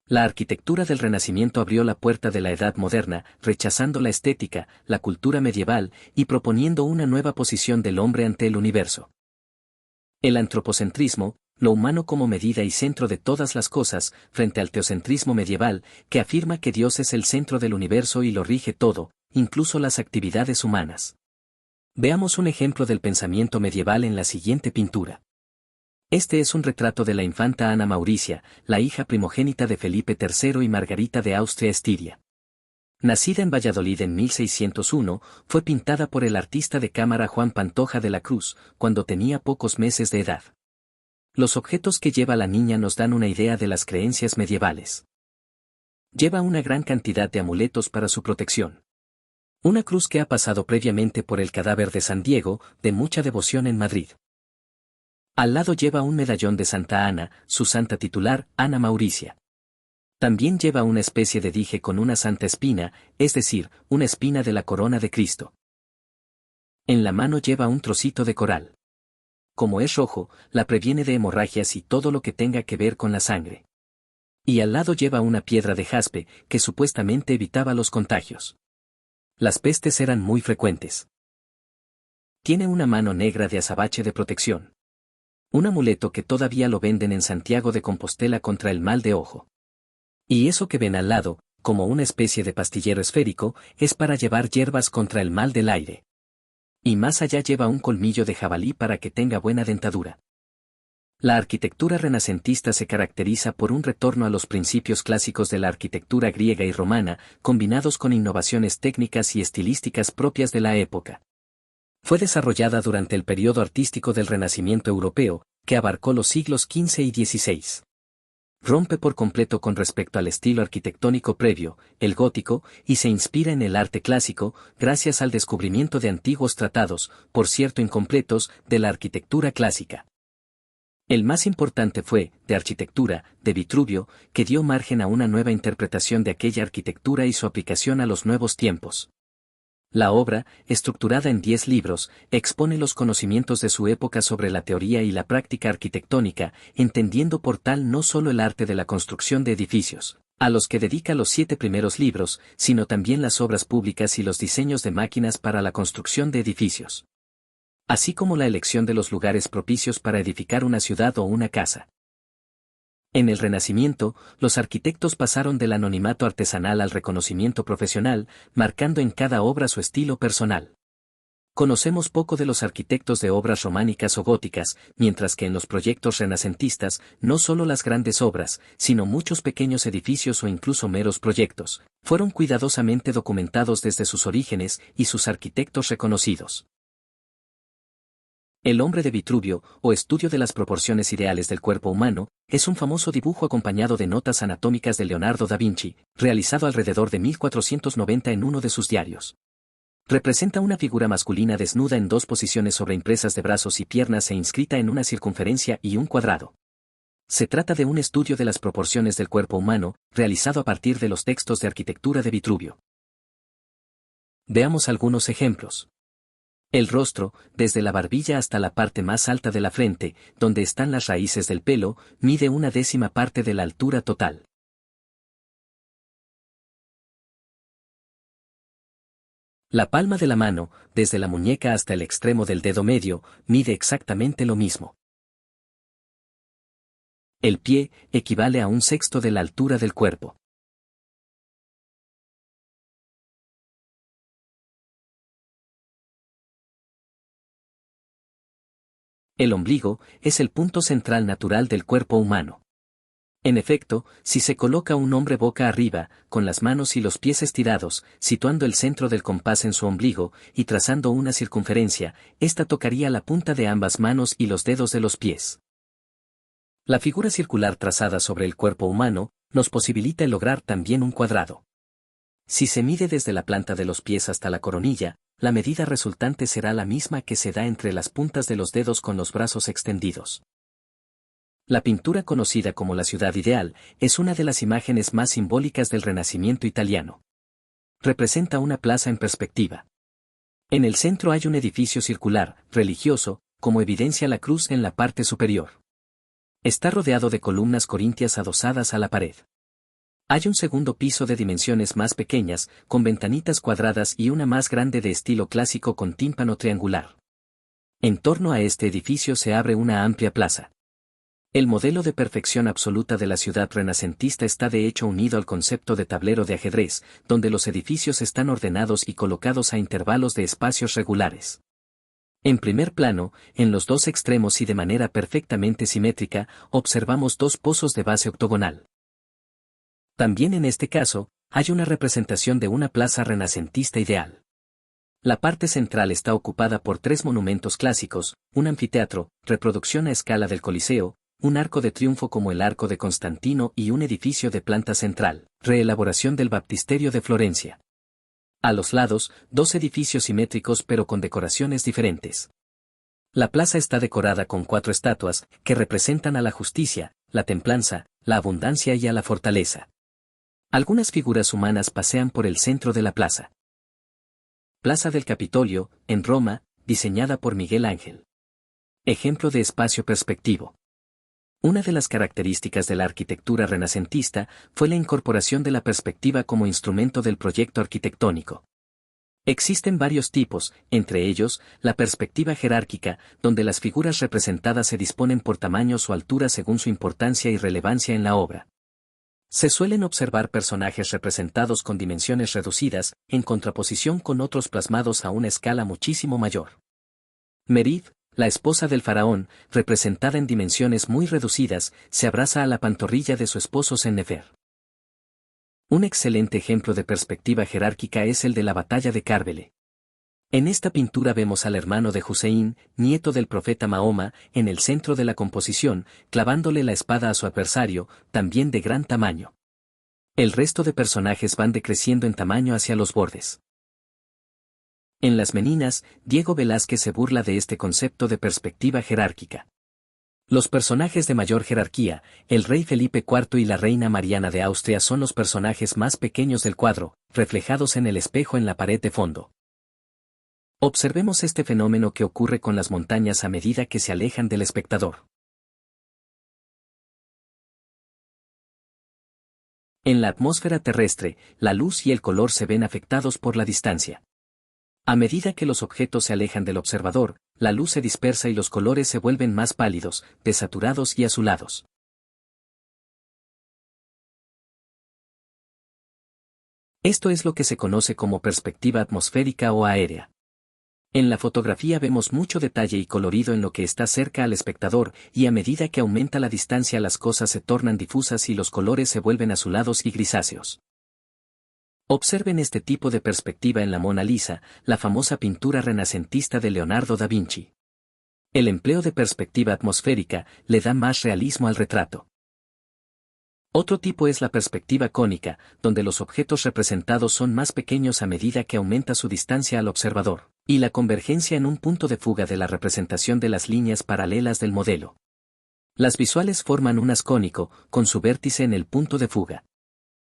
La arquitectura del Renacimiento abrió la puerta de la Edad Moderna, rechazando la estética, la cultura medieval y proponiendo una nueva posición del hombre ante el universo. El antropocentrismo, lo humano como medida y centro de todas las cosas, frente al teocentrismo medieval, que afirma que Dios es el centro del universo y lo rige todo, incluso las actividades humanas. Veamos un ejemplo del pensamiento medieval en la siguiente pintura. Este es un retrato de la infanta Ana Mauricia, la hija primogénita de Felipe III y Margarita de Austria-Estiria. Nacida en Valladolid en 1601, fue pintada por el artista de cámara Juan Pantoja de la Cruz, cuando tenía pocos meses de edad. Los objetos que lleva la niña nos dan una idea de las creencias medievales. Lleva una gran cantidad de amuletos para su protección. Una cruz que ha pasado previamente por el cadáver de San Diego, de mucha devoción en Madrid. Al lado lleva un medallón de Santa Ana, su santa titular, Ana Mauricia. También lleva una especie de dije con una santa espina, es decir, una espina de la corona de Cristo. En la mano lleva un trocito de coral. Como es rojo, la previene de hemorragias y todo lo que tenga que ver con la sangre. Y al lado lleva una piedra de jaspe, que supuestamente evitaba los contagios. Las pestes eran muy frecuentes. Tiene una mano negra de azabache de protección. Un amuleto que todavía lo venden en Santiago de Compostela contra el mal de ojo. Y eso que ven al lado, como una especie de pastillero esférico, es para llevar hierbas contra el mal del aire. Y más allá lleva un colmillo de jabalí para que tenga buena dentadura. La arquitectura renacentista se caracteriza por un retorno a los principios clásicos de la arquitectura griega y romana, combinados con innovaciones técnicas y estilísticas propias de la época. Fue desarrollada durante el periodo artístico del Renacimiento europeo, que abarcó los siglos XV y XVI. Rompe por completo con respecto al estilo arquitectónico previo, el gótico, y se inspira en el arte clásico, gracias al descubrimiento de antiguos tratados, por cierto incompletos, de la arquitectura clásica. El más importante fue, de arquitectura, de Vitruvio, que dio margen a una nueva interpretación de aquella arquitectura y su aplicación a los nuevos tiempos. La obra, estructurada en 10 libros, expone los conocimientos de su época sobre la teoría y la práctica arquitectónica, entendiendo por tal no solo el arte de la construcción de edificios, a los que dedica los 7 primeros libros, sino también las obras públicas y los diseños de máquinas para la construcción de edificios. Así como la elección de los lugares propicios para edificar una ciudad o una casa. En el Renacimiento, los arquitectos pasaron del anonimato artesanal al reconocimiento profesional, marcando en cada obra su estilo personal. Conocemos poco de los arquitectos de obras románicas o góticas, mientras que en los proyectos renacentistas, no solo las grandes obras, sino muchos pequeños edificios o incluso meros proyectos, fueron cuidadosamente documentados desde sus orígenes y sus arquitectos reconocidos. El hombre de Vitruvio, o estudio de las proporciones ideales del cuerpo humano, es un famoso dibujo acompañado de notas anatómicas de Leonardo da Vinci, realizado alrededor de 1490 en uno de sus diarios. Representa una figura masculina desnuda en 2 posiciones sobreimpresas de brazos y piernas e inscrita en una circunferencia y un cuadrado. Se trata de un estudio de las proporciones del cuerpo humano, realizado a partir de los textos de arquitectura de Vitruvio. Veamos algunos ejemplos. El rostro, desde la barbilla hasta la parte más alta de la frente, donde están las raíces del pelo, mide 1/10 parte de la altura total. La palma de la mano, desde la muñeca hasta el extremo del dedo medio, mide exactamente lo mismo. El pie equivale a 1/6 de la altura del cuerpo. El ombligo es el punto central natural del cuerpo humano. En efecto, si se coloca un hombre boca arriba, con las manos y los pies estirados, situando el centro del compás en su ombligo, y trazando una circunferencia, ésta tocaría la punta de ambas manos y los dedos de los pies. La figura circular trazada sobre el cuerpo humano, nos posibilita lograr también un cuadrado. Si se mide desde la planta de los pies hasta la coronilla, la medida resultante será la misma que se da entre las puntas de los dedos con los brazos extendidos. La pintura conocida como la ciudad ideal es una de las imágenes más simbólicas del Renacimiento italiano. Representa una plaza en perspectiva. En el centro hay un edificio circular, religioso, como evidencia la cruz en la parte superior. Está rodeado de columnas corintias adosadas a la pared. Hay un segundo piso de dimensiones más pequeñas, con ventanitas cuadradas y una más grande de estilo clásico con tímpano triangular. En torno a este edificio se abre una amplia plaza. El modelo de perfección absoluta de la ciudad renacentista está de hecho unido al concepto de tablero de ajedrez, donde los edificios están ordenados y colocados a intervalos de espacios regulares. En primer plano, en los dos extremos y de manera perfectamente simétrica, observamos dos pozos de base octogonal. También en este caso, hay una representación de una plaza renacentista ideal. La parte central está ocupada por tres monumentos clásicos, un anfiteatro, reproducción a escala del Coliseo, un arco de triunfo como el Arco de Constantino y un edificio de planta central, reelaboración del Baptisterio de Florencia. A los lados, dos edificios simétricos pero con decoraciones diferentes. La plaza está decorada con 4 estatuas, que representan a la justicia, la templanza, la abundancia y a la fortaleza. Algunas figuras humanas pasean por el centro de la plaza. Plaza del Capitolio, en Roma, diseñada por Miguel Ángel. Ejemplo de espacio perspectivo. Una de las características de la arquitectura renacentista fue la incorporación de la perspectiva como instrumento del proyecto arquitectónico. Existen varios tipos, entre ellos, la perspectiva jerárquica, donde las figuras representadas se disponen por tamaños o altura según su importancia y relevancia en la obra. Se suelen observar personajes representados con dimensiones reducidas, en contraposición con otros plasmados a una escala muchísimo mayor. Merib, la esposa del faraón, representada en dimensiones muy reducidas, se abraza a la pantorrilla de su esposo Sennefer. Un excelente ejemplo de perspectiva jerárquica es el de la batalla de Karbele. En esta pintura vemos al hermano de Hussein, nieto del profeta Mahoma, en el centro de la composición, clavándole la espada a su adversario, también de gran tamaño. El resto de personajes van decreciendo en tamaño hacia los bordes. En Las Meninas, Diego Velázquez se burla de este concepto de perspectiva jerárquica. Los personajes de mayor jerarquía, el rey Felipe IV y la reina Mariana de Austria son los personajes más pequeños del cuadro, reflejados en el espejo en la pared de fondo. Observemos este fenómeno que ocurre con las montañas a medida que se alejan del espectador. En la atmósfera terrestre, la luz y el color se ven afectados por la distancia. A medida que los objetos se alejan del observador, la luz se dispersa y los colores se vuelven más pálidos, desaturados y azulados. Esto es lo que se conoce como perspectiva atmosférica o aérea. En la fotografía vemos mucho detalle y colorido en lo que está cerca al espectador, y a medida que aumenta la distancia las cosas se tornan difusas y los colores se vuelven azulados y grisáceos. Observen este tipo de perspectiva en la Mona Lisa, la famosa pintura renacentista de Leonardo da Vinci. El empleo de perspectiva atmosférica le da más realismo al retrato. Otro tipo es la perspectiva cónica, donde los objetos representados son más pequeños a medida que aumenta su distancia al observador, y la convergencia en un punto de fuga de la representación de las líneas paralelas del modelo. Las visuales forman un haz cónico, con su vértice en el punto de fuga.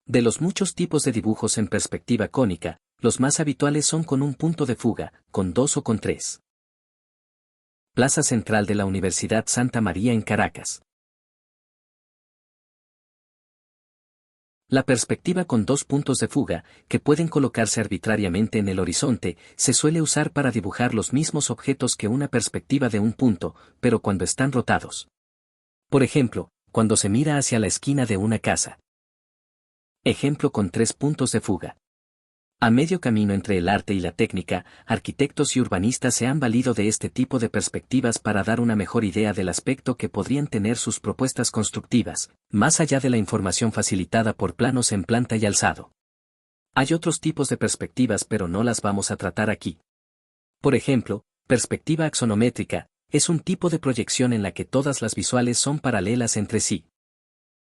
De los muchos tipos de dibujos en perspectiva cónica, los más habituales son con un punto de fuga, con 2 o con 3. Plaza Central de la Universidad Santa María en Caracas. La perspectiva con 2 puntos de fuga, que pueden colocarse arbitrariamente en el horizonte, se suele usar para dibujar los mismos objetos que una perspectiva de un punto, pero cuando están rotados. Por ejemplo, cuando se mira hacia la esquina de una casa. Ejemplo con 3 puntos de fuga. A medio camino entre el arte y la técnica, arquitectos y urbanistas se han valido de este tipo de perspectivas para dar una mejor idea del aspecto que podrían tener sus propuestas constructivas, más allá de la información facilitada por planos en planta y alzado. Hay otros tipos de perspectivas pero no las vamos a tratar aquí. Por ejemplo, perspectiva axonométrica, es un tipo de proyección en la que todas las visuales son paralelas entre sí.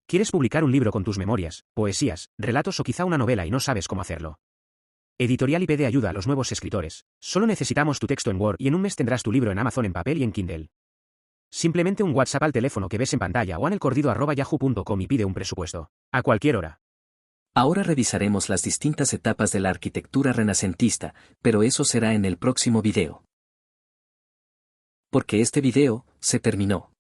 ¿Quieres publicar un libro con tus memorias, poesías, relatos o quizá una novela y no sabes cómo hacerlo? Editorial IPD ayuda a los nuevos escritores. Solo necesitamos tu texto en Word y en un mes tendrás tu libro en Amazon en papel y en Kindle. Simplemente un WhatsApp al teléfono que ves en pantalla o en elcordido@yahoo.com y pide un presupuesto. A cualquier hora. Ahora revisaremos las distintas etapas de la arquitectura renacentista, pero eso será en el próximo video. Porque este video se terminó.